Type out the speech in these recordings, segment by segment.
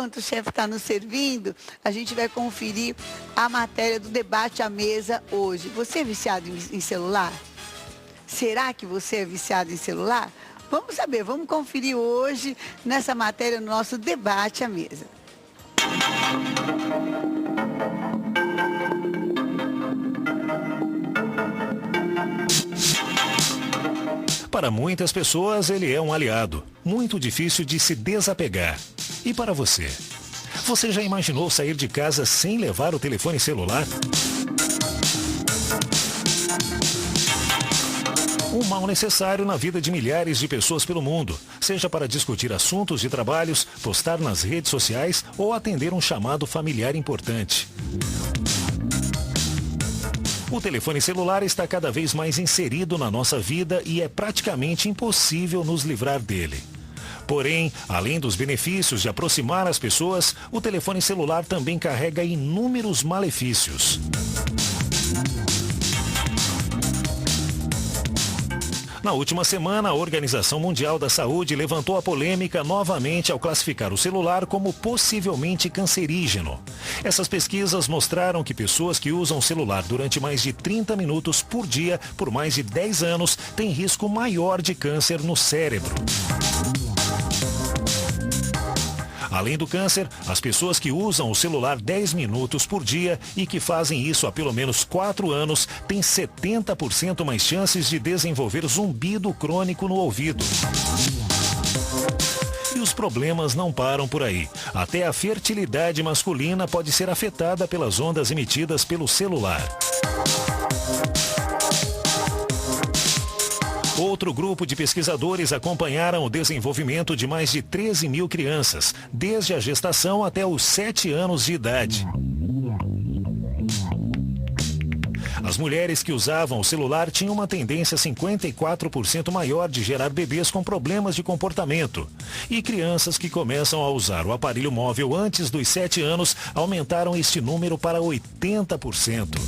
enquanto o chefe está nos servindo, a gente vai conferir a matéria do debate à mesa hoje. Você é viciado em celular? Será que você é viciado em celular? Vamos saber, vamos conferir hoje nessa matéria no nosso debate à mesa. Para muitas pessoas, ele é um aliado, muito difícil de se desapegar. E para você? Você já imaginou sair de casa sem levar o telefone celular? Um mal necessário na vida de milhares de pessoas pelo mundo, seja para discutir assuntos de trabalhos, postar nas redes sociais ou atender um chamado familiar importante. O telefone celular está cada vez mais inserido na nossa vida e é praticamente impossível nos livrar dele. Porém, além dos benefícios de aproximar as pessoas, o telefone celular também carrega inúmeros malefícios. Na última semana, a Organização Mundial da Saúde levantou a polêmica novamente ao classificar o celular como possivelmente cancerígeno. Essas pesquisas mostraram que pessoas que usam o celular durante mais de 30 minutos por dia por mais de 10 anos têm risco maior de câncer no cérebro. Além do câncer, as pessoas que usam o celular 10 minutos por dia e que fazem isso há pelo menos 4 anos têm 70% mais chances de desenvolver zumbido crônico no ouvido. E os problemas não param por aí. Até a fertilidade masculina pode ser afetada pelas ondas emitidas pelo celular. Outro grupo de pesquisadores acompanharam o desenvolvimento de mais de 13 mil crianças, desde a gestação até os 7 anos de idade. As mulheres que usavam o celular tinham uma tendência 54% maior de gerar bebês com problemas de comportamento. E crianças que começam a usar o aparelho móvel antes dos 7 anos aumentaram este número para 80%.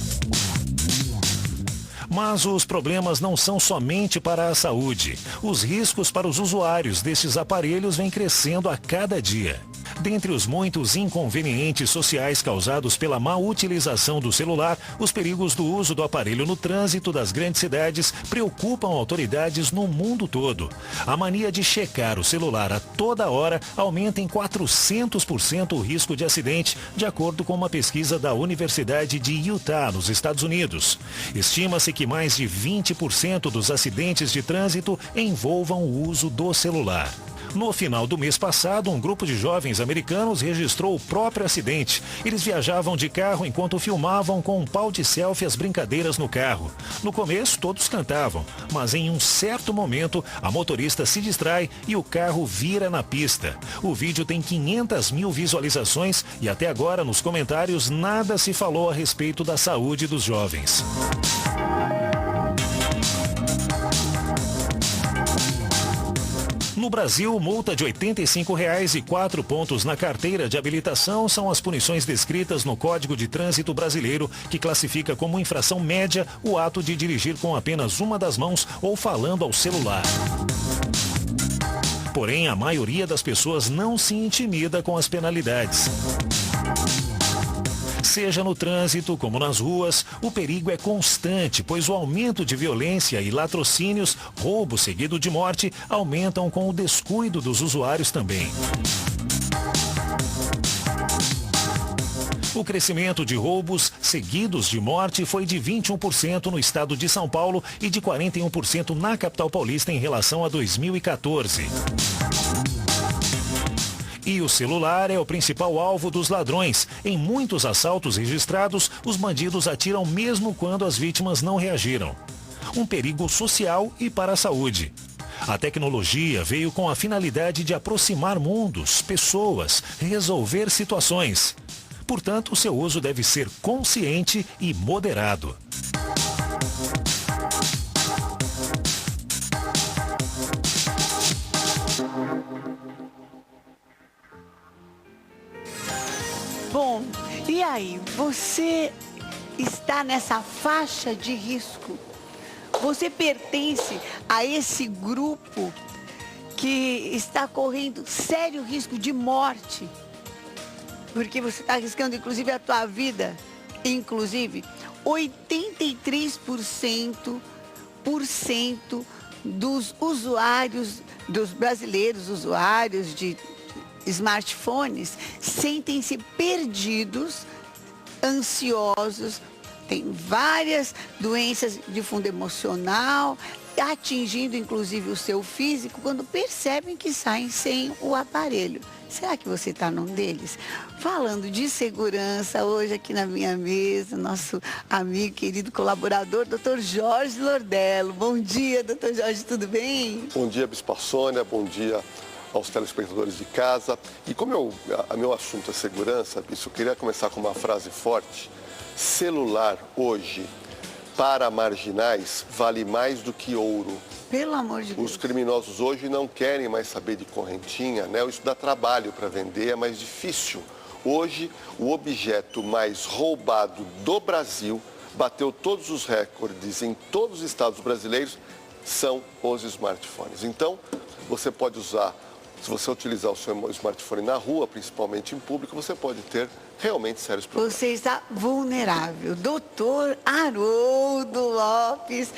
Mas os problemas não são somente para a saúde. Os riscos para os usuários destes aparelhos vêm crescendo a cada dia. Dentre os muitos inconvenientes sociais causados pela má utilização do celular, os perigos do uso do aparelho no trânsito das grandes cidades preocupam autoridades no mundo todo. A mania de checar o celular a toda hora aumenta em 400% o risco de acidente, de acordo com uma pesquisa da Universidade de Utah, nos Estados Unidos. Estima-se que mais de 20% dos acidentes de trânsito envolvam o uso do celular. No final do mês passado, um grupo de jovens americanos registrou o próprio acidente. Eles viajavam de carro enquanto filmavam com um pau de selfie as brincadeiras no carro. No começo, todos cantavam, mas em um certo momento, a motorista se distrai e o carro vira na pista. O vídeo tem 500 mil visualizações e até agora, nos comentários, nada se falou a respeito da saúde dos jovens. No Brasil, multa de R$ 85,00 e 4 pontos na carteira de habilitação são as punições descritas no Código de Trânsito Brasileiro, que classifica como infração média o ato de dirigir com apenas uma das mãos ou falando ao celular. Porém, a maioria das pessoas não se intimida com as penalidades. Seja no trânsito como nas ruas, o perigo é constante, pois o aumento de violência e latrocínios, roubo seguido de morte, aumentam com o descuido dos usuários também. O crescimento de roubos seguidos de morte foi de 21% no estado de São Paulo e de 41% na capital paulista em relação a 2014. E o celular é o principal alvo dos ladrões. Em muitos assaltos registrados, os bandidos atiram mesmo quando as vítimas não reagiram. Um perigo social e para a saúde. A tecnologia veio com a finalidade de aproximar mundos, pessoas, resolver situações. Portanto, o seu uso deve ser consciente e moderado. Bom, e aí, você está nessa faixa de risco? Você pertence a esse grupo que está correndo sério risco de morte Porque você está arriscando, inclusive, a tua vida. Inclusive, 83% dos usuários, dos brasileiros usuários de smartphones, sentem-se perdidos, ansiosos, tem várias doenças de fundo emocional, atingindo inclusive o seu físico, quando percebem que saem sem o aparelho. Será que você está num deles? Falando de segurança, hoje aqui na minha mesa, nosso amigo, querido colaborador, Dr. Jorge Lordello. Bom dia, Dr. Jorge, tudo bem? Bom dia, Bispa Sônia, bom dia aos telespectadores de casa. E como meu assunto é segurança, Bispo, eu queria começar com uma frase forte. Celular hoje, para marginais, vale mais do que ouro. Pelo amor de Deus. Os criminosos hoje não querem mais saber de correntinha, né? Isso dá trabalho para vender, é mais difícil. Hoje, o objeto mais roubado do Brasil, bateu todos os recordes em todos os estados brasileiros, são os smartphones. Então, você pode usar, se você utilizar o seu smartphone na rua, principalmente em público, você pode ter realmente sérios problemas. Você está vulnerável. Doutor Haroldo Lopes.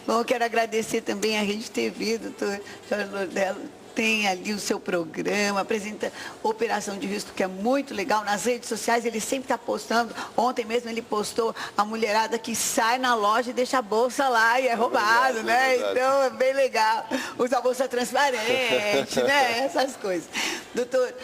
Bom, quero agradecer também a Rede TV, doutor Jorge Lordello. Tem ali o seu programa, apresenta Operação de Risco, que é muito legal. Nas redes sociais ele sempre está postando. Ontem mesmo ele postou a mulherada que sai na loja e deixa a bolsa lá e é roubado, né? Então é bem legal. Usa a bolsa transparente, né? Essas coisas. Doutor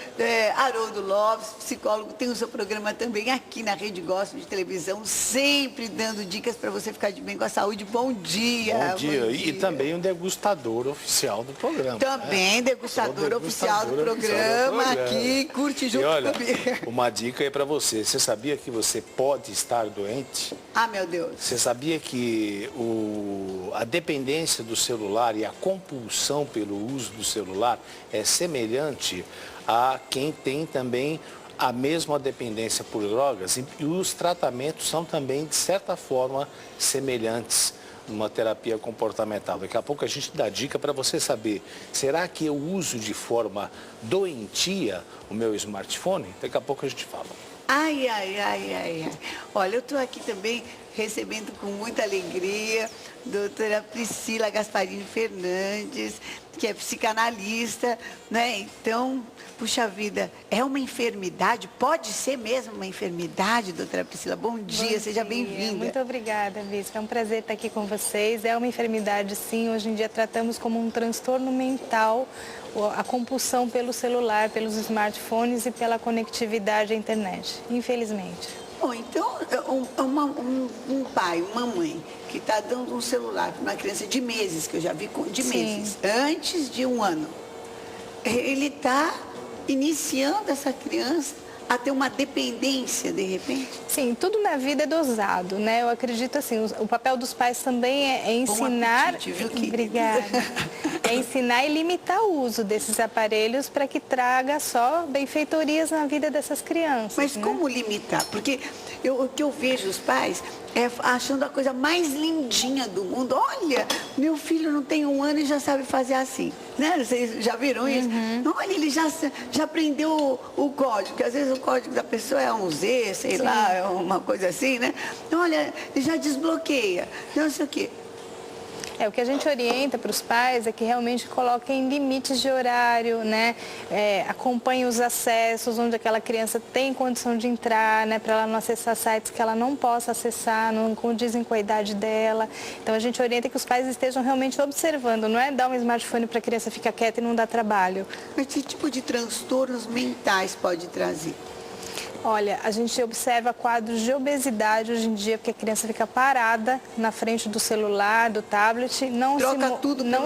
Haroldo Lopes, psicólogo, tem o seu programa também aqui na Rede Gospel de televisão, sempre dando dicas para você ficar de bem com a saúde. Bom dia. Bom dia. E também um degustador oficial do programa. Também. Degustador oficial do programa aqui, curte junto comigo. Uma dica aí para você. Você sabia que você pode estar doente? Ah, meu Deus. Você sabia que a dependência do celular e a compulsão pelo uso do celular é semelhante a quem tem também a mesma dependência por drogas? E os tratamentos são também, de certa forma, semelhantes numa terapia comportamental. Daqui a pouco a gente dá dica para você saber, será que eu uso de forma doentia o meu smartphone? Daqui a pouco a gente fala. Ai. Olha, eu estou aqui também recebendo com muita alegria a doutora Priscila Gasparini Fernandes, que é psicanalista, né? Então, puxa vida, é uma enfermidade? Pode ser mesmo uma enfermidade, doutora Priscila? Bom dia, seja bem-vinda. Muito obrigada, Bispa. É um prazer estar aqui com vocês. É uma enfermidade, sim. Hoje em dia tratamos como um transtorno mental a compulsão pelo celular, pelos smartphones e pela conectividade à internet, infelizmente. Bom, então, um pai, uma mãe que está dando um celular para uma criança de meses, que eu já vi de meses, antes de 1 ano, ele está iniciando essa criança a ter uma dependência, de repente? Sim, tudo na vida é dosado, né? Eu acredito assim, o papel dos pais também é ensinar... Bom apetite, viu, querida? Obrigada. É ensinar e limitar o uso desses aparelhos para que traga só benfeitorias na vida dessas crianças. Mas como limitar? Porque o que eu vejo os pais é achando a coisa mais lindinha do mundo. Olha, meu filho não tem 1 ano e já sabe fazer assim. Né? Vocês já viram isso? Olha, ele já aprendeu o código, porque às vezes o código da pessoa é um Z, sei lá, é uma coisa assim, né? Então, olha, ele já desbloqueia, não sei o quê. O que a gente orienta para os pais é que realmente coloquem limites de horário, né? Acompanhem os acessos, onde aquela criança tem condição de entrar, né? Para ela não acessar sites que ela não possa acessar, não condizem com a idade dela. Então a gente orienta que os pais estejam realmente observando, não é dar um smartphone para a criança ficar quieta e não dar trabalho. Mas que tipo de transtornos mentais pode trazer? Olha, a gente observa quadros de obesidade hoje em dia, porque a criança fica parada na frente do celular, do tablet, não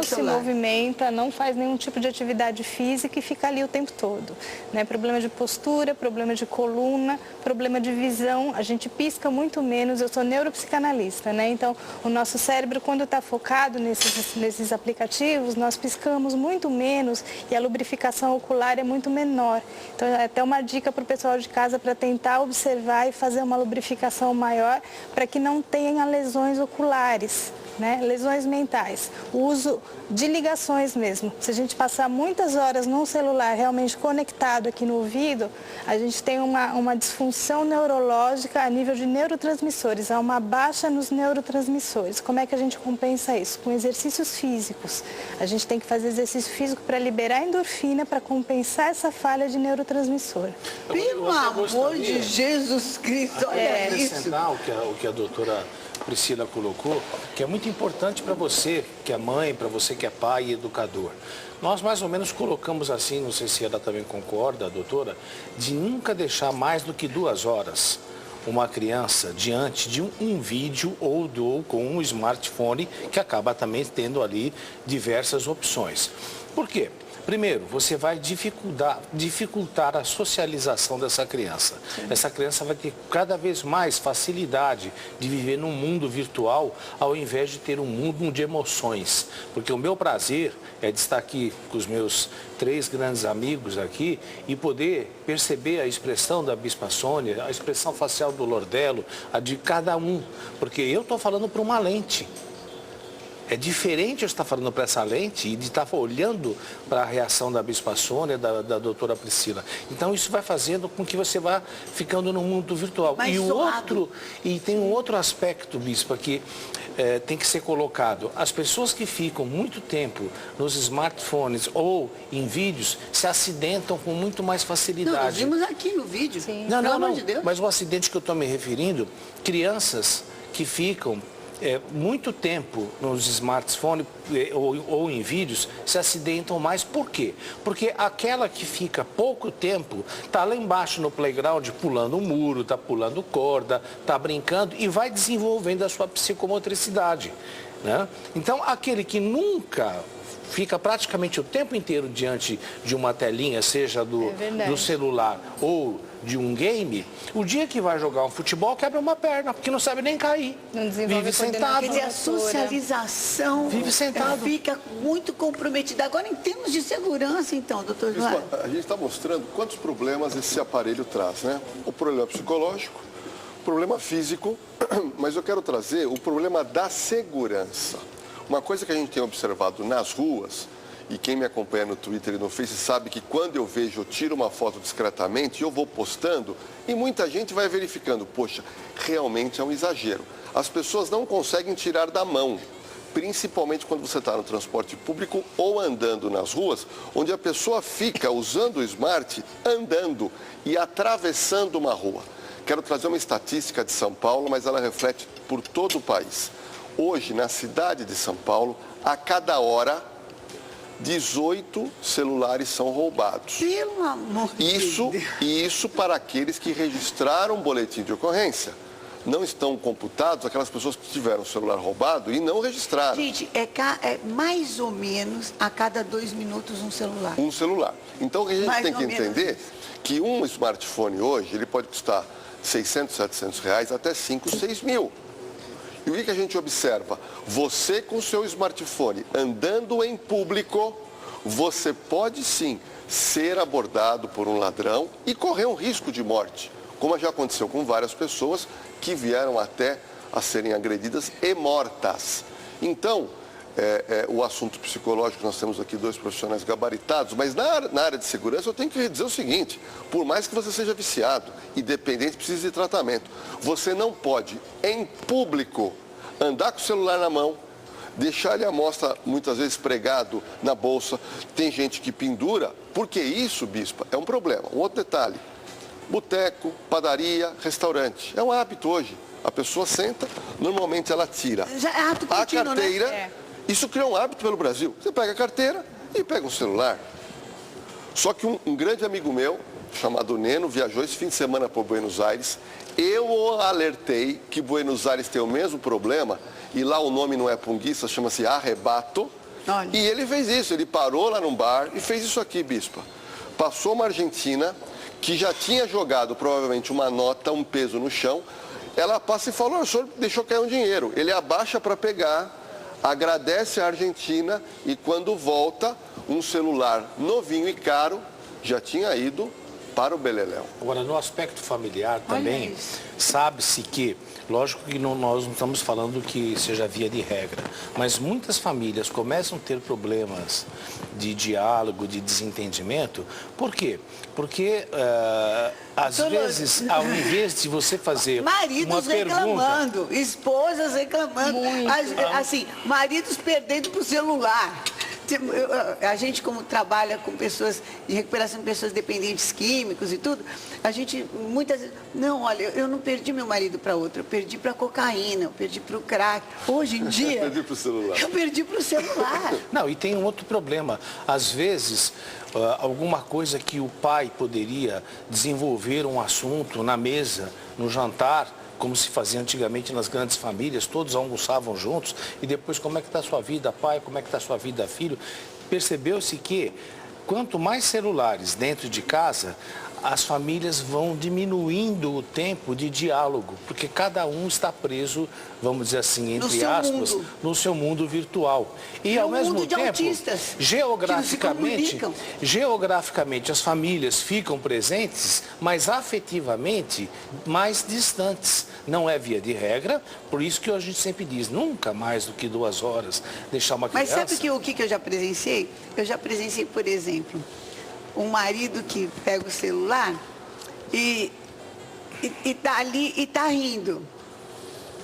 se movimenta, não faz nenhum tipo de atividade física e fica ali o tempo todo. Né? Problema de postura, problema de coluna, problema de visão, a gente pisca muito menos. Eu sou neuropsicanalista, né? Então o nosso cérebro, quando está focado nesses aplicativos, nós piscamos muito menos e a lubrificação ocular é muito menor. Então é até uma dica para o pessoal de casa para tentar observar e fazer uma lubrificação maior para que não tenha lesões oculares. né? Lesões mentais, o uso de ligações mesmo. Se a gente passar muitas horas num celular realmente conectado aqui no ouvido, a gente tem uma disfunção neurológica a nível de neurotransmissores, há uma baixa nos neurotransmissores. Como é que a gente compensa isso? Com exercícios físicos. A gente tem que fazer exercício físico para liberar endorfina, para compensar essa falha de neurotransmissor. Pelo amor de Jesus Cristo, olha isso. O que a doutora Priscila colocou, que é muito importante para você que é mãe, para você que é pai e educador. Nós mais ou menos colocamos assim, não sei se ela também concorda, doutora, de nunca deixar mais do que 2 horas uma criança diante de um vídeo ou com um smartphone, que acaba também tendo ali diversas opções. Por quê? Primeiro, você vai dificultar a socialização dessa criança. Sim. Essa criança vai ter cada vez mais facilidade de viver num mundo virtual, ao invés de ter um mundo de emoções. Porque o meu prazer é de estar aqui com os meus 3 grandes amigos aqui e poder perceber a expressão da Bispa Sônia, a expressão facial do Lordelo, a de cada um. Porque eu estou falando para uma lente. É diferente eu estar falando para essa lente e de estar olhando para a reação da Bispa Sônia, da doutora Priscila. Então, isso vai fazendo com que você vá ficando no mundo virtual. E tem um outro aspecto, Bispa, que tem que ser colocado. As pessoas que ficam muito tempo nos smartphones ou em vídeos se acidentam com muito mais facilidade. Não, nós vimos aqui no vídeo. Sim. Não, pelo amor de Deus. Mas o acidente que eu estou me referindo, crianças que ficam muito tempo nos smartphones ou em vídeos se acidentam mais. Por quê? Porque aquela que fica pouco tempo está lá embaixo no playground pulando um muro, está pulando corda, está brincando e vai desenvolvendo a sua psicomotricidade, né? Então, aquele que nunca fica praticamente o tempo inteiro diante de uma telinha, seja do celular ou de um game, o dia que vai jogar um futebol quebra uma perna, porque não sabe nem cair. Não desenvolve, vive sentado. Quer dizer, a socialização vive sentado. Fica muito comprometida. Agora, em termos de segurança, então, doutor João. A gente está mostrando quantos problemas esse aparelho traz, né? O problema psicológico, o problema físico, mas eu quero trazer o problema da segurança. Uma coisa que a gente tem observado nas ruas, e quem me acompanha no Twitter e no Face sabe que quando eu vejo, eu tiro uma foto discretamente e eu vou postando e muita gente vai verificando, poxa, realmente é um exagero. As pessoas não conseguem tirar da mão, principalmente quando você está no transporte público ou andando nas ruas, onde a pessoa fica usando o smart, andando e atravessando uma rua. Quero trazer uma estatística de São Paulo, mas ela reflete por todo o país. Hoje, na cidade de São Paulo, a cada hora, 18 celulares são roubados. Pelo amor de Deus. Isso para aqueles que registraram um boletim de ocorrência. Não estão computados aquelas pessoas que tiveram o celular roubado e não registraram. Gente, é mais ou menos a cada 2 minutos um celular. Um celular. Então, o que a gente tem que entender que um smartphone hoje, ele pode custar 600, 700 reais até 5, 6 mil. E o que a gente observa? Você com o seu smartphone andando em público, você pode sim ser abordado por um ladrão e correr um risco de morte, como já aconteceu com várias pessoas que vieram até a serem agredidas e mortas. Então, o assunto psicológico, nós temos aqui 2 profissionais gabaritados, mas na área de segurança eu tenho que dizer o seguinte, por mais que você seja viciado e dependente, precise de tratamento, você não pode, em público, andar com o celular na mão, deixar ele à mostra, muitas vezes pregado na bolsa, tem gente que pendura, porque isso, Bispa, é um problema. Um outro detalhe, boteco, padaria, restaurante, é um hábito hoje, a pessoa senta, normalmente ela tira a carteira, né? Isso criou um hábito pelo Brasil. Você pega a carteira e pega um celular. Só que um grande amigo meu, chamado Neno, viajou esse fim de semana para Buenos Aires. Eu o alertei que Buenos Aires tem o mesmo problema, e lá o nome não é punguista, chama-se arrebato. Olha. E ele fez isso, ele parou lá num bar e fez isso aqui, Bispa. Passou uma argentina que já tinha jogado provavelmente uma nota, um peso no chão. Ela passa e falou, o senhor deixou cair um dinheiro. Ele abaixa para pegar, agradece a Argentina e quando volta, um celular novinho e caro já tinha ido para o beleléu. Agora, no aspecto familiar também, sabe-se que, lógico que nós não estamos falando que seja via de regra, mas muitas famílias começam a ter problemas de diálogo, de desentendimento. Por quê? Porque, às vezes, ao invés de você fazer maridos reclamando, esposas reclamando, assim, maridos perdendo pro celular. A gente, como trabalha com pessoas de recuperação de pessoas dependentes químicos e tudo, a gente muitas vezes, não, olha, eu não perdi meu marido para outro, eu perdi para cocaína, eu perdi para o crack. Hoje em dia, eu perdi para o celular. Eu perdi para o celular. Não, e tem um outro problema. Às vezes, alguma coisa que o pai poderia desenvolver um assunto na mesa, no jantar, como se fazia antigamente nas grandes famílias, todos almoçavam juntos, e depois, como é que está a sua vida, pai, como é que está a sua vida, filho? Percebeu-se que, quanto mais celulares dentro de casa, as famílias vão diminuindo o tempo de diálogo, porque cada um está preso, vamos dizer assim, entre aspas, no seu mundo virtual. E ao mesmo tempo, geograficamente as famílias ficam presentes, mas afetivamente mais distantes. Não é via de regra, por isso que a gente sempre diz, nunca mais do que 2 horas deixar uma criança... Mas sabe o que eu já presenciei? Eu já presenciei, por exemplo, um marido que pega o celular e tá ali e tá rindo.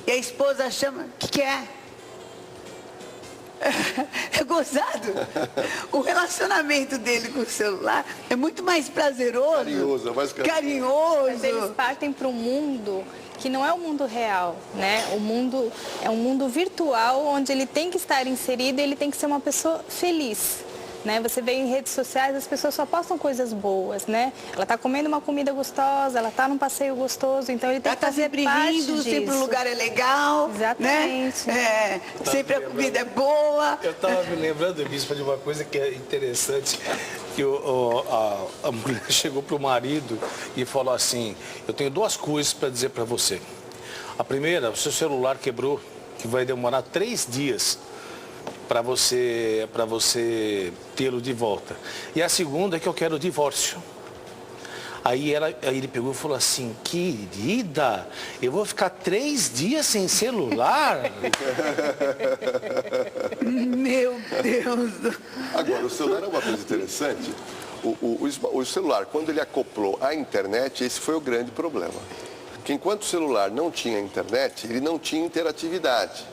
E a esposa chama, o que é? É gozado. O relacionamento dele com o celular é muito mais prazeroso. Carinhoso, é mais carinhoso. Mas eles partem para um mundo que não é o mundo real, né? O mundo é um mundo virtual onde ele tem que estar inserido e ele tem que ser uma pessoa feliz. Né? Você vê em redes sociais, as pessoas só postam coisas boas, né? Ela está comendo uma comida gostosa, ela está num passeio gostoso, então ele tem que fazer parte disso. Sempre o lugar é legal, exatamente. Né? Sempre a comida é boa. Eu estava me lembrando, Bispa, de uma coisa que é interessante, que a mulher chegou para o marido e falou assim, eu tenho 2 coisas para dizer para você. A primeira, o seu celular quebrou, que vai demorar 3 dias. Para você tê-lo de volta. E a segunda é que eu quero o divórcio. Aí ele pegou e falou assim, querida, eu vou ficar 3 dias sem celular? Meu Deus! Agora, o celular é uma coisa interessante. O celular, quando ele acoplou à internet, esse foi o grande problema. Que enquanto o celular não tinha internet, ele não tinha interatividade.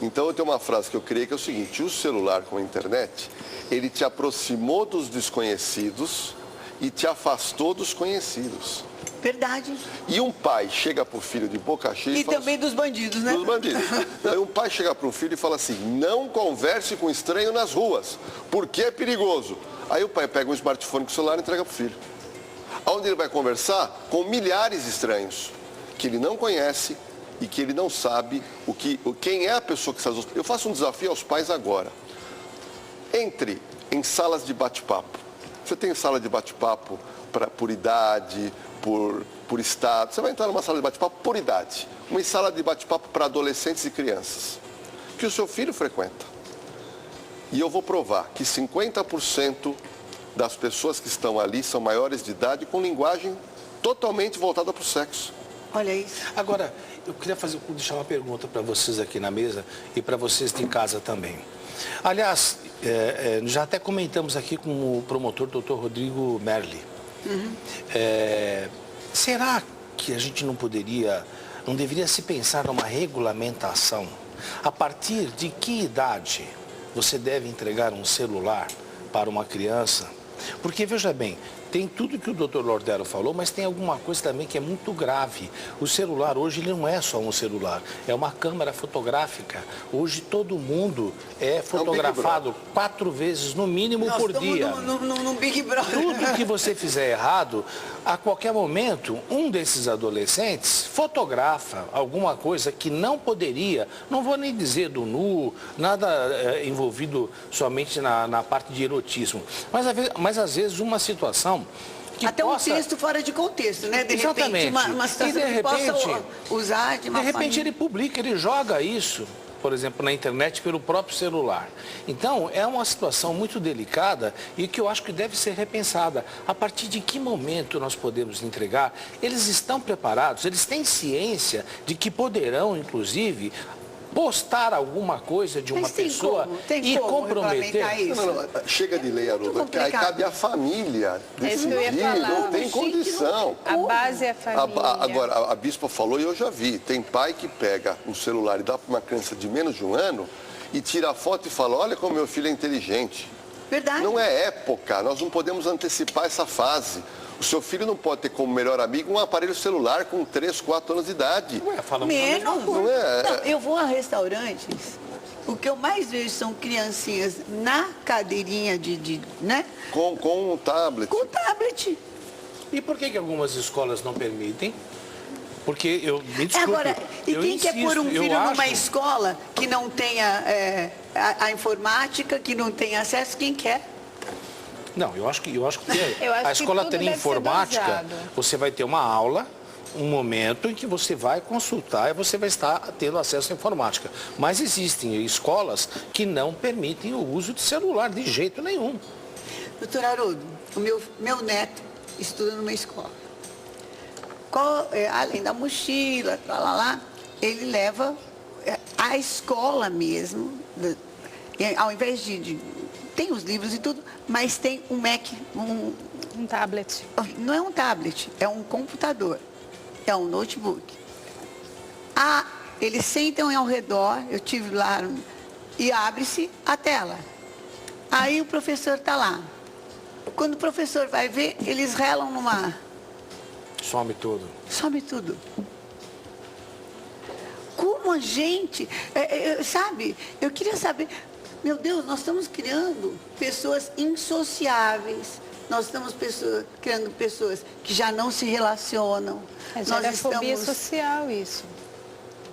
Então, eu tenho uma frase que eu criei que é o seguinte, o celular com a internet, ele te aproximou dos desconhecidos e te afastou dos conhecidos. Verdade. E um pai chega para o filho de boca cheia e fala também dos bandidos, né? Dos bandidos. Aí um pai chega para o filho e fala assim, não converse com estranho nas ruas, porque é perigoso. Aí o pai pega um smartphone com o celular e entrega para o filho. Onde ele vai conversar? Com milhares de estranhos, que ele não conhece, e que ele não sabe quem é a pessoa que está... Eu faço um desafio aos pais agora. Entre em salas de bate-papo. Você tem sala de bate-papo por idade, por estado. Você vai entrar numa sala de bate-papo por idade. Uma sala de bate-papo para adolescentes e crianças. Que o seu filho frequenta. E eu vou provar que 50% das pessoas que estão ali são maiores de idade com linguagem totalmente voltada para o sexo. Olha isso. Agora, eu queria deixar uma pergunta para vocês aqui na mesa e para vocês de casa também. Aliás, já até comentamos aqui com o promotor Dr. Rodrigo Merli. Será que a gente não deveria se pensar numa regulamentação? A partir de que idade você deve entregar um celular para uma criança? Porque, veja bem, tem tudo que o Dr. Lordero falou, mas tem alguma coisa também que é muito grave. O celular hoje ele não é só um celular, é uma câmera fotográfica. Hoje todo mundo é fotografado 4 vezes no mínimo por dia. No Big Brother. Tudo que você fizer errado, a qualquer momento, um desses adolescentes fotografa alguma coisa que não poderia, não vou nem dizer do nu, nada envolvido somente na parte de erotismo, mas às vezes uma situação que até um texto fora de contexto, né? De repente, uma situação que possa usar de uma repente ele publica, ele joga isso. por exemplo, na internet pelo próprio celular. Então, é uma situação muito delicada e que eu acho que deve ser repensada. A partir de que momento nós podemos entregar? Eles estão preparados, eles têm ciência de que poderão, inclusive, postar alguma coisa de uma pessoa e comprometer. Isso? Não, chega de lei, Haroldo, que aí cabe à família decidir, não tem condição. A base é a família. Agora, a bispa falou e eu já vi, tem pai que pega um celular e dá para uma criança de menos de 1 ano e tira a foto e fala, olha como meu filho é inteligente. Verdade. Não é época, nós não podemos antecipar essa fase. O seu filho não pode ter como melhor amigo um aparelho celular com 3, 4 anos de idade. Menos. Não é? Não, eu vou a restaurantes, o que eu mais vejo são criancinhas na cadeirinha né? Com um tablet. Com tablet. E por que algumas escolas não permitem? Porque eu me desculpe, Agora, e quem quer pôr um filho numa escola que não tenha a informática, que não tenha acesso, quem quer? Não, eu acho que a escola ter informática, você vai ter uma aula, um momento em que você vai consultar e você vai estar tendo acesso à informática. Mas existem escolas que não permitem o uso de celular de jeito nenhum. Doutor Haroldo, o meu neto estuda numa escola. Além da mochila, ele leva a escola mesmo, ao invés tem os livros e tudo, mas tem um Mac, um tablet. Não é um tablet, é um computador, é um notebook. Eles sentam ao redor, eu tive lá, e abre-se a tela. Aí o professor está lá. Quando o professor vai ver, eles relam numa... Some tudo. Some tudo. Como a gente... sabe, eu queria saber... Meu Deus, nós estamos criando pessoas insociáveis. Nós estamos criando pessoas que já não se relacionam. Nós fobia social, isso.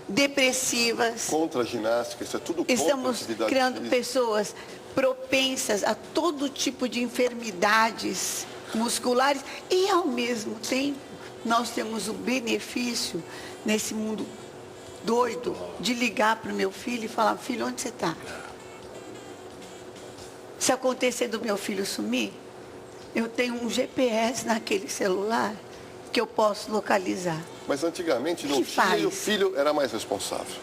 Depressivas. Contra a ginástica, isso é tudo contra a Estamos atividade criando física. pessoas propensas a todo tipo de enfermidades musculares e, ao mesmo tempo, nós temos o benefício, nesse mundo doido, de ligar para o meu filho e falar, filho, onde você está? Se acontecer do meu filho sumir, eu tenho um GPS naquele celular que eu posso localizar. Mas antigamente não tinha e o filho era mais responsável.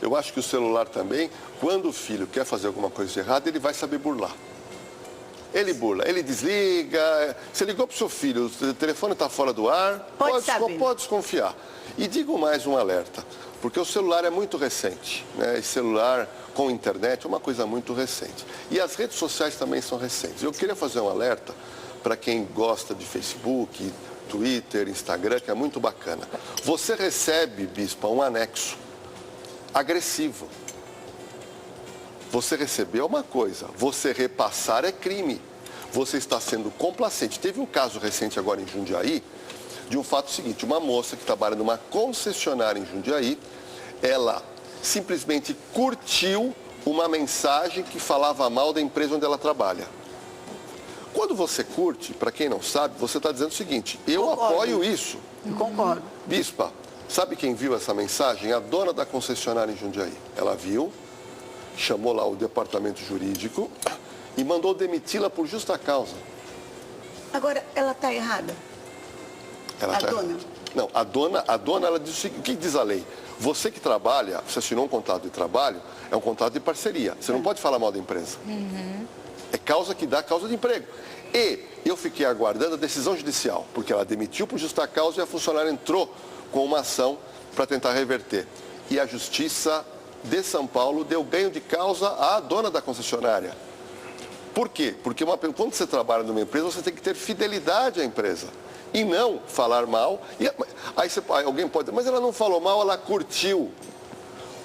Eu acho que o celular também, quando o filho quer fazer alguma coisa de errada, ele vai saber burlar. Ele burla, ele desliga. Você ligou para o seu filho, o telefone está fora do ar, pode desconfiar. E digo mais um alerta, porque o celular é muito recente, né? Esse celular com internet é uma coisa muito recente. E as redes sociais também são recentes. Eu queria fazer um alerta para quem gosta de Facebook, Twitter, Instagram, que é muito bacana. Você recebe, bispa, um anexo agressivo. Você recebeu uma coisa, você repassar é crime. Você está sendo complacente. Teve um caso recente agora em Jundiaí, de um fato seguinte, uma moça que trabalha numa concessionária em Jundiaí, ela simplesmente curtiu uma mensagem que falava mal da empresa onde ela trabalha. Quando você curte, para quem não sabe, você está dizendo o seguinte, eu apoio isso. Eu concordo. Bispa, sabe quem viu essa mensagem? A dona da concessionária em Jundiaí. Ela viu, chamou lá o departamento jurídico e mandou demiti-la por justa causa. Agora, ela está errada? A dona? Não, a dona, ela diz o seguinte, o que diz a lei? Você que trabalha, você assinou um contrato de trabalho, é um contrato de parceria. Você não pode falar mal da empresa. É causa que dá causa de emprego. E eu fiquei aguardando a decisão judicial, porque ela demitiu por justa causa e a funcionária entrou com uma ação para tentar reverter. E a Justiça de São Paulo deu ganho de causa à dona da concessionária. Por quê? Porque quando você trabalha numa empresa, você tem que ter fidelidade à empresa. E não falar mal. Aí alguém pode dizer, mas ela não falou mal, ela curtiu.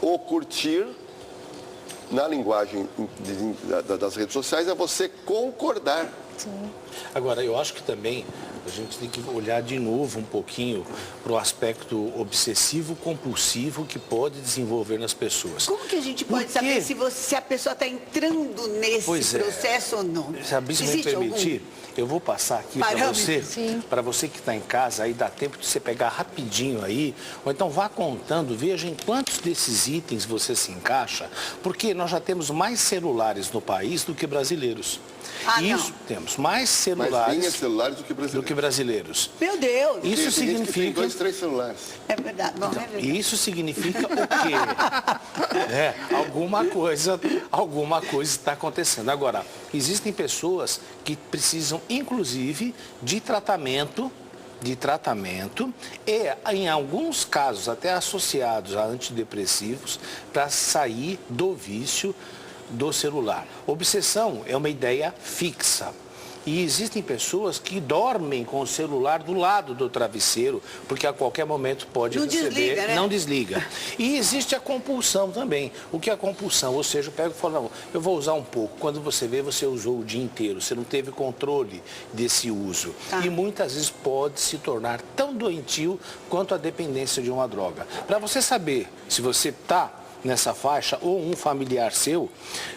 O curtir, na linguagem das redes sociais, é você concordar. Sim. Agora, eu acho que também A gente tem que olhar de novo um pouquinho para o aspecto obsessivo-compulsivo que pode desenvolver nas pessoas. Como que a gente pode saber se a pessoa está entrando nesse processo ou não? Sabe, se me permitir, eu vou passar aqui para você que está em casa, aí dá tempo de você pegar rapidinho aí, ou então vá contando, veja em quantos desses itens você se encaixa, porque nós já temos mais celulares no país do que brasileiros. Isso, temos mais celulares, do que brasileiros. Meu Deus! Isso significa... Tem 2, 3 celulares. É verdade. Bom, então, é verdade. Isso significa o quê? Alguma coisa está acontecendo. Agora, existem pessoas que precisam, inclusive, de tratamento e, em alguns casos, até associados a antidepressivos, para sair do vício do celular. Obsessão é uma ideia fixa. E existem pessoas que dormem com o celular do lado do travesseiro, porque a qualquer momento pode receber, não desliga. E existe a compulsão também. O que é a compulsão? Ou seja, eu pego e falo, não, eu vou usar um pouco. Quando você vê, você usou o dia inteiro, você não teve controle desse uso. E muitas vezes pode se tornar tão doentio quanto a dependência de uma droga. Para você saber se você está nessa faixa ou um familiar seu,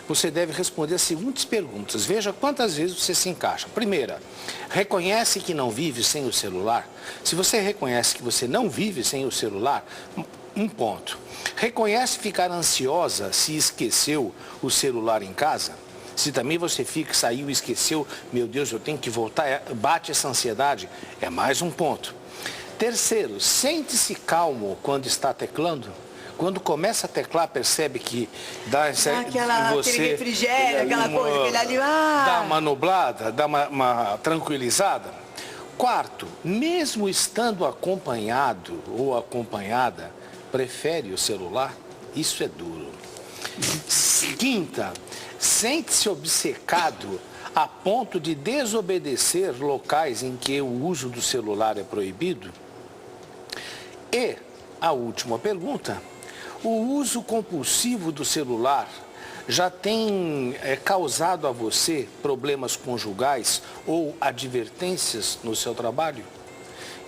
você deve responder as seguintes perguntas. Veja quantas vezes você se encaixa. Primeira, reconhece que não vive sem o celular? Se você reconhece que você não vive sem o celular, um ponto. Reconhece ficar ansiosa se esqueceu o celular em casa? Se também você fica, saiu e esqueceu, meu Deus, eu tenho que voltar, bate essa ansiedade, é mais um ponto. Terceiro, sente-se calmo quando está teclando? Quando começa a teclar, percebe que dá aquele refrigério, aquela coisa, aquele ali. Dá uma nublada, dá uma tranquilizada. Quarto, mesmo estando acompanhado ou acompanhada, prefere o celular? Isso é duro. Quinta, sente-se obcecado a ponto de desobedecer locais em que o uso do celular é proibido? E a última pergunta. O uso compulsivo do celular já tem causado a você problemas conjugais ou advertências no seu trabalho?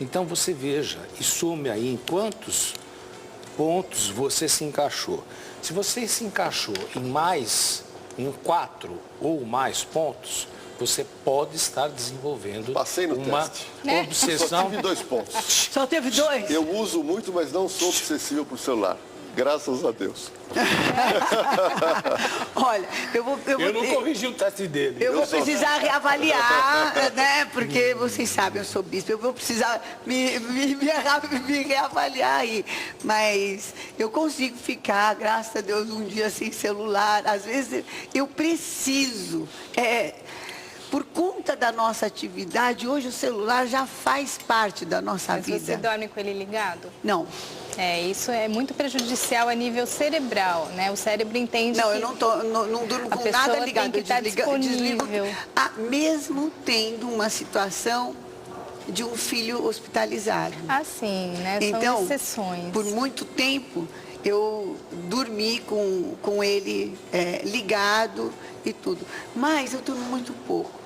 Então você veja e some aí em quantos pontos você se encaixou. Se você se encaixou em 4 ou mais pontos, você pode estar desenvolvendo uma obsessão. Só tive 2 pontos. Só teve 2? Eu uso muito, mas não sou obsessivo por celular. Graças a Deus. Olha, eu não corrigi o teste dele. Eu vou precisar reavaliar, né? Porque vocês sabem, eu sou bispo. Eu vou precisar me reavaliar aí. Mas eu consigo ficar, graças a Deus, um dia sem celular. Às vezes eu preciso. Por conta da nossa atividade, hoje o celular já faz parte da nossa vida. Mas você dorme com ele ligado? Não. Isso é muito prejudicial a nível cerebral, né? O cérebro entende que... eu não durmo com nada ligado. Tem que estar disponível. Mesmo tendo uma situação de um filho hospitalizado. Sim, né? São então, exceções. Por muito tempo, eu dormi com ele ligado e tudo. Mas eu durmo muito pouco.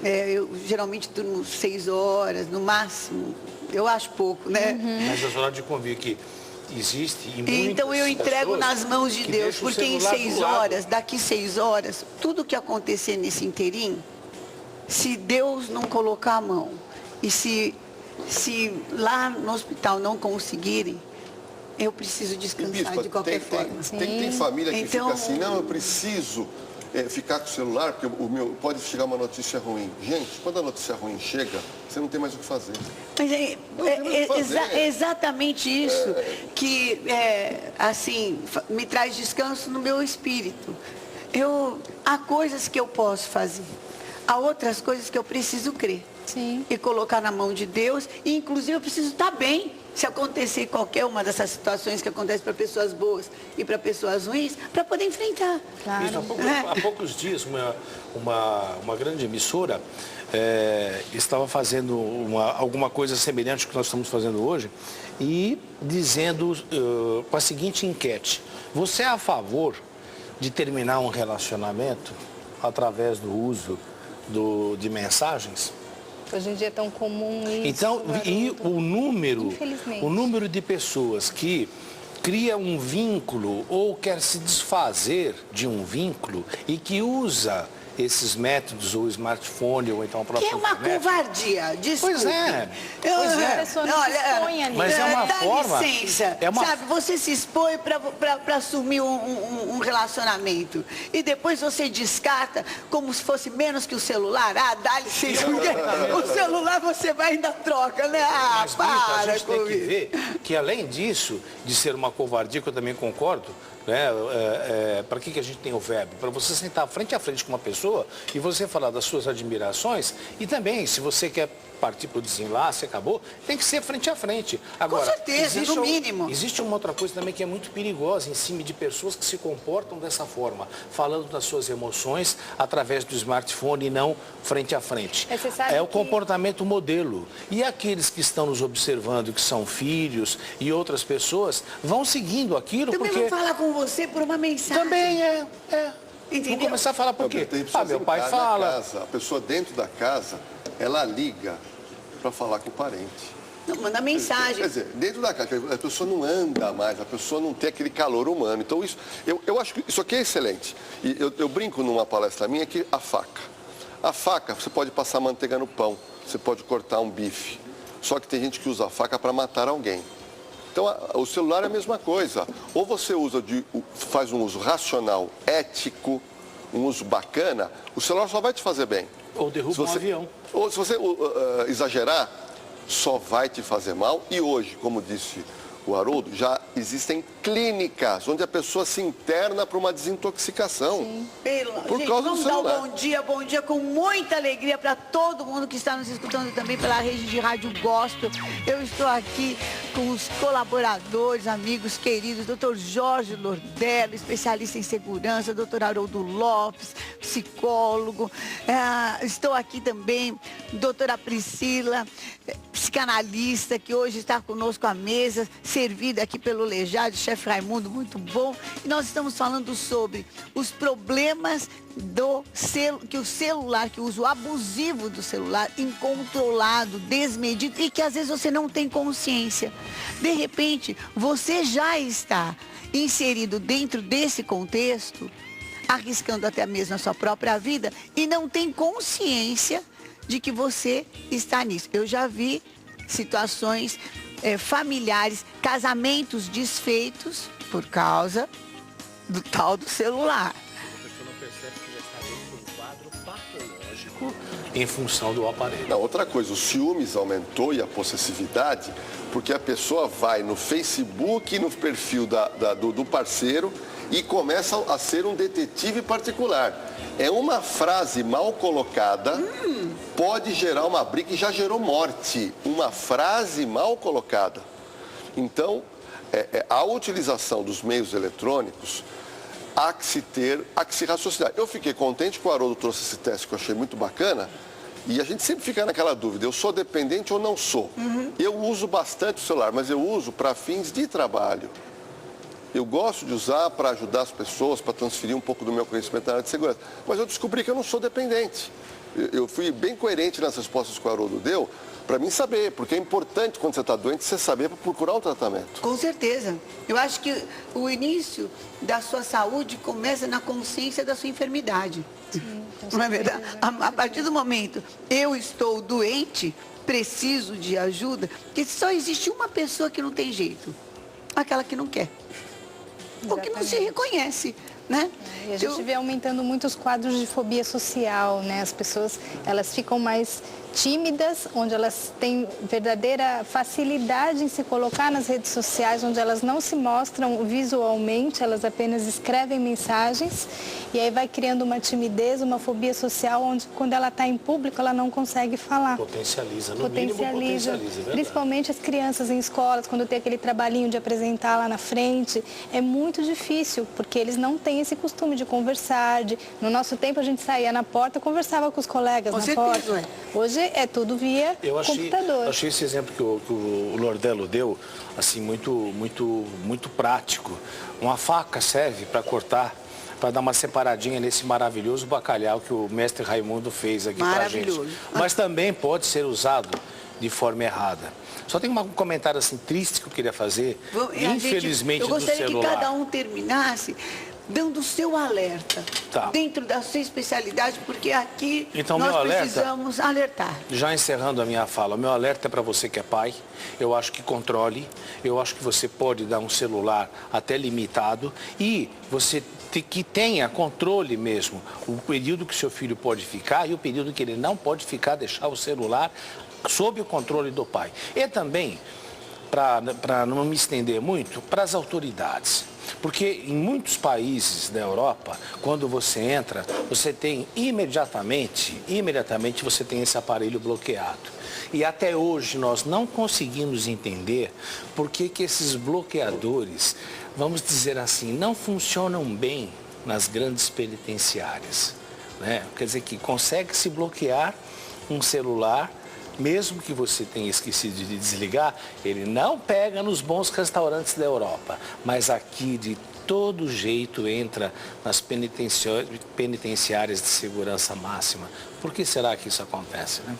Eu geralmente durmo 6 horas, no máximo. Eu acho pouco, né? Mas a senhora de convir que existe e então eu entrego nas mãos de Deus, porque em 6 horas, daqui 6 horas, tudo que acontecer nesse inteirinho, se Deus não colocar a mão e se lá no hospital não conseguirem, eu preciso descansar Bispa, de qualquer forma. Tem família que fica assim, não, eu preciso ficar com o celular, porque pode chegar uma notícia ruim. Gente, quando a notícia ruim chega, você não tem mais o que fazer. Mas exatamente isso que, assim, me traz descanso no meu espírito. Há coisas que eu posso fazer, há outras coisas que eu preciso crer. Sim. E colocar na mão de Deus, e inclusive eu preciso estar bem. Se acontecer qualquer uma dessas situações que acontecem para pessoas boas e para pessoas ruins, para poder enfrentar. Claro. Isso, há poucos dias, uma grande emissora estava fazendo alguma coisa semelhante ao que nós estamos fazendo hoje e dizendo com a seguinte enquete: você é a favor de terminar um relacionamento através do uso de mensagens? Hoje em dia é tão comum isso. Então, e o número de pessoas que cria um vínculo ou quer se desfazer de um vínculo e que usa esses métodos, ou smartphone, ou então a própria internet. Que é uma covardia, desculpe. Pois é. A pessoa não se expõe ali. Mas é uma forma... Dá licença, sabe, você se expõe para assumir um relacionamento e depois você descarta como se fosse menos que o celular. Ah, dá licença, porque o celular você vai ainda troca, né? Ah, mas, para a gente tem comigo. que ver que além disso, de ser uma covardia, que eu também concordo, né? Para que a gente tem o verbo? Para você sentar frente a frente com uma pessoa e você falar das suas admirações e também, se você quer partir para o desenlace, acabou, tem que ser frente a frente. Agora, com certeza, no mínimo. Existe uma outra coisa também que é muito perigosa em cima de pessoas que se comportam dessa forma, falando das suas emoções através do smartphone e não frente a frente. É o comportamento modelo. E aqueles que estão nos observando, que são filhos e outras pessoas, vão seguindo aquilo também porque... vão falar com você por uma mensagem. Também é. Entendeu? Vou começar a falar por quê? Meu pai fala. Casa, a pessoa dentro da casa, ela liga para falar com o parente. Não, manda mensagem. Quer dizer, dentro da casa, a pessoa não anda mais, a pessoa não tem aquele calor humano. Então, isso, eu acho que isso aqui é excelente. E eu brinco numa palestra minha que a faca, você pode passar manteiga no pão, você pode cortar um bife. Só que tem gente que usa a faca para matar alguém. Então, o celular é a mesma coisa. Ou você faz um uso racional, ético, um uso bacana, o celular só vai te fazer bem. Ou derruba um avião. Ou se você exagerar, só vai te fazer mal. E hoje, como disse o Haroldo, já existem clínicas onde a pessoa se interna para uma desintoxicação. Sim. Por gente, causa do celular. Vamos dar bom dia com muita alegria para todo mundo que está nos escutando também pela rede de rádio Gospel. Eu estou aqui com os colaboradores, amigos queridos, Dr. Jorge Lordello, especialista em segurança, Dr. Haroldo Lopes, psicólogo. Estou aqui também, doutora Priscila, psicanalista, que hoje está conosco à mesa, servida aqui pelo Lejade, chefe Raimundo, muito bom. E nós estamos falando sobre os problemas que o celular, que o uso abusivo do celular, incontrolado, desmedido e que às vezes você não tem consciência. De repente, você já está inserido dentro desse contexto, arriscando até mesmo a sua própria vida e não tem consciência de que você está nisso. Eu já vi situações familiares, casamentos desfeitos por causa do tal do celular. A pessoa não percebe que já está dentro de um quadro patológico em função do aparelho. Não, outra coisa, o ciúmes aumentou e a possessividade, porque a pessoa vai no Facebook, no perfil do parceiro e começa a ser um detetive particular. É uma frase mal colocada, pode gerar uma briga e já gerou morte. Uma frase mal colocada. Então, a utilização dos meios eletrônicos, há que se raciocinar. Eu fiquei contente que o Haroldo trouxe esse teste que eu achei muito bacana. E a gente sempre fica naquela dúvida, eu sou dependente ou não sou? Eu uso bastante o celular, mas eu uso para fins de trabalho. Eu gosto de usar para ajudar as pessoas, para transferir um pouco do meu conhecimento na área de segurança. Mas eu descobri que eu não sou dependente. Eu fui bem coerente nas respostas que o Haroldo deu, para mim saber, porque é importante quando você está doente, você saber para procurar um tratamento. Com certeza. Eu acho que o início da sua saúde começa na consciência da sua enfermidade. Sim, não é verdade? A partir do momento eu estou doente, preciso de ajuda, porque só existe uma pessoa que não tem jeito, aquela que não quer. Ou que não se reconhece, né? E a gente vê aumentando muito os quadros de fobia social, né? As pessoas, elas ficam mais tímidas, onde elas têm verdadeira facilidade em se colocar nas redes sociais, onde elas não se mostram visualmente, elas apenas escrevem mensagens e aí vai criando uma timidez, uma fobia social, onde quando ela está em público, ela não consegue falar. Potencializa, no mínimo potencializa, principalmente as crianças em escolas, quando tem aquele trabalhinho de apresentar lá na frente, é muito difícil, porque eles não têm esse costume de conversar, no nosso tempo a gente saía na porta, conversava com os colegas na porta. Hoje é tudo via computador. Eu achei esse exemplo que o Lordello deu, assim, muito prático. Uma faca serve para cortar para dar uma separadinha nesse maravilhoso bacalhau que o mestre Raimundo fez aqui para a gente. Mas também pode ser usado de forma errada. Só tem um comentário assim triste que eu queria fazer, infelizmente, do celular. Eu gostaria que cada um terminasse dando o seu alerta, dentro da sua especialidade, porque aqui então, nós precisamos alertar. Já encerrando a minha fala, o meu alerta é para você que é pai, eu acho que controle, eu acho que você pode dar um celular até limitado e você que tenha controle mesmo, o período que seu filho pode ficar e o período que ele não pode ficar, deixar o celular sob o controle do pai. E também, para não me estender muito, para as autoridades. Porque em muitos países da Europa, quando você entra, você tem imediatamente você tem esse aparelho bloqueado. E até hoje nós não conseguimos entender por que esses bloqueadores, vamos dizer assim, não funcionam bem nas grandes penitenciárias, né? Quer dizer que consegue se bloquear um celular, mesmo que você tenha esquecido de desligar, ele não pega nos bons restaurantes da Europa, mas aqui de todo jeito entra nas penitenciárias de segurança máxima. Por que será que isso acontece, né?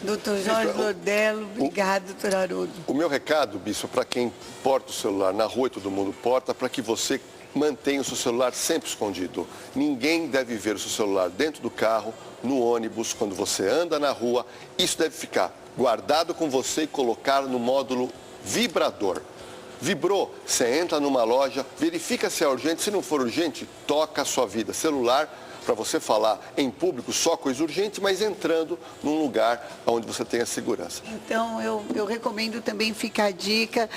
Doutor Jorge Lordelo, obrigado, doutor Haroldo. O meu recado, Bispo, para quem porta o celular na rua e todo mundo porta, para que você mantenha o seu celular sempre escondido. Ninguém deve ver o seu celular dentro do carro, no ônibus, quando você anda na rua. Isso deve ficar guardado com você e colocar no módulo vibrador. Vibrou, você entra numa loja, verifica se é urgente. Se não for urgente, toca a sua vida. Celular, para você falar em público, só coisa urgente, mas entrando num lugar onde você tenha segurança. Então, eu recomendo também, fica a dica.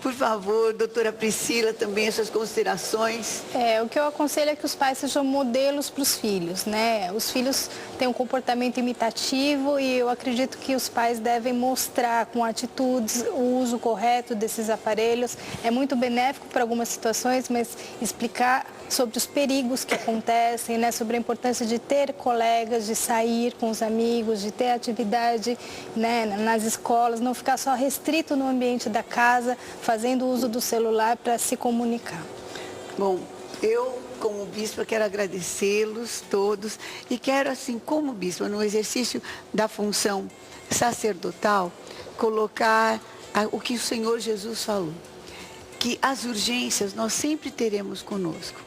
Por favor, doutora Priscila, também essas considerações. O que eu aconselho é que os pais sejam modelos para os filhos, né? Os filhos têm um comportamento imitativo e eu acredito que os pais devem mostrar com atitudes o uso correto desses aparelhos. É muito benéfico para algumas situações, mas explicar sobre os perigos que acontecem, né? Sobre a importância de ter colegas, de sair com os amigos, de ter atividade, né, nas escolas, não ficar só restrito no ambiente da casa, fazendo uso do celular para se comunicar. Bom, eu, como bispa, quero agradecê-los todos e quero, assim, como bispa, no exercício da função sacerdotal, colocar o que o Senhor Jesus falou, que as urgências nós sempre teremos conosco.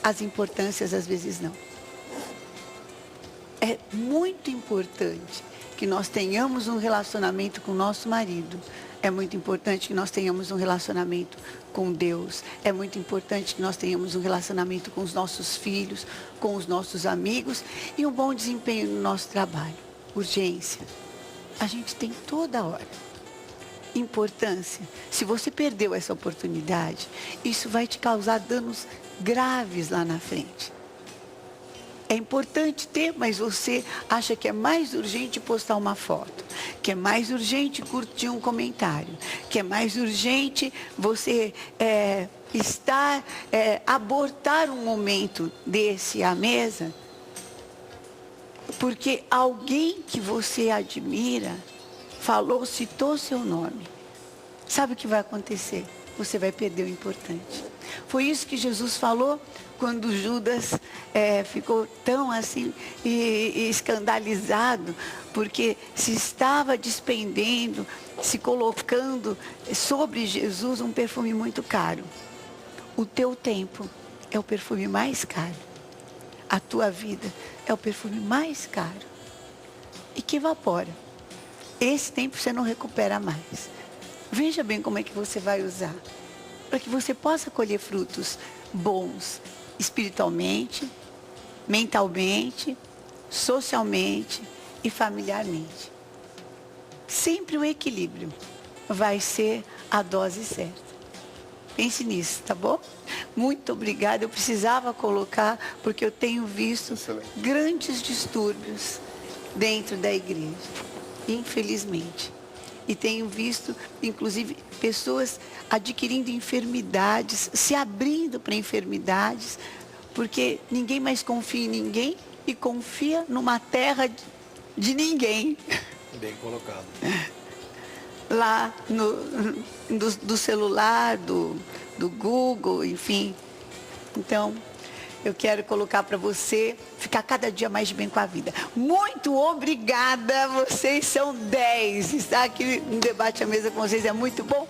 As importâncias, às vezes, não. É muito importante que nós tenhamos um relacionamento com o nosso marido. É muito importante que nós tenhamos um relacionamento com Deus. É muito importante que nós tenhamos um relacionamento com os nossos filhos, com os nossos amigos e um bom desempenho no nosso trabalho. Urgência. A gente tem toda hora. Importância. Se você perdeu essa oportunidade, isso vai te causar danos graves lá na frente. É importante ter, mas você acha que é mais urgente postar uma foto, que é mais urgente curtir um comentário, que é mais urgente você abortar um momento desse à mesa, porque alguém que você admira falou, citou seu nome. Sabe o que vai acontecer? Você vai perder o importante. Foi isso que Jesus falou quando Judas ficou tão assim e escandalizado, porque se estava despendendo, se colocando sobre Jesus um perfume muito caro. O teu tempo é o perfume mais caro. A tua vida é o perfume mais caro. E que evapora. Esse tempo você não recupera mais. Veja bem como é que você vai usar, para que você possa colher frutos bons, espiritualmente, mentalmente, socialmente e familiarmente. Sempre o equilíbrio vai ser a dose certa. Pense nisso, tá bom? Muito obrigada. Eu precisava colocar, porque eu tenho visto grandes distúrbios dentro da igreja, infelizmente. E tenho visto, inclusive, pessoas adquirindo enfermidades, se abrindo para enfermidades, porque ninguém mais confia em ninguém e confia numa terra de ninguém. Bem colocado. Lá do celular, do Google, enfim. Então, eu quero colocar para você ficar cada dia mais bem com a vida. Muito obrigada, vocês são 10. Estar aqui no Debate à Mesa com vocês é muito bom.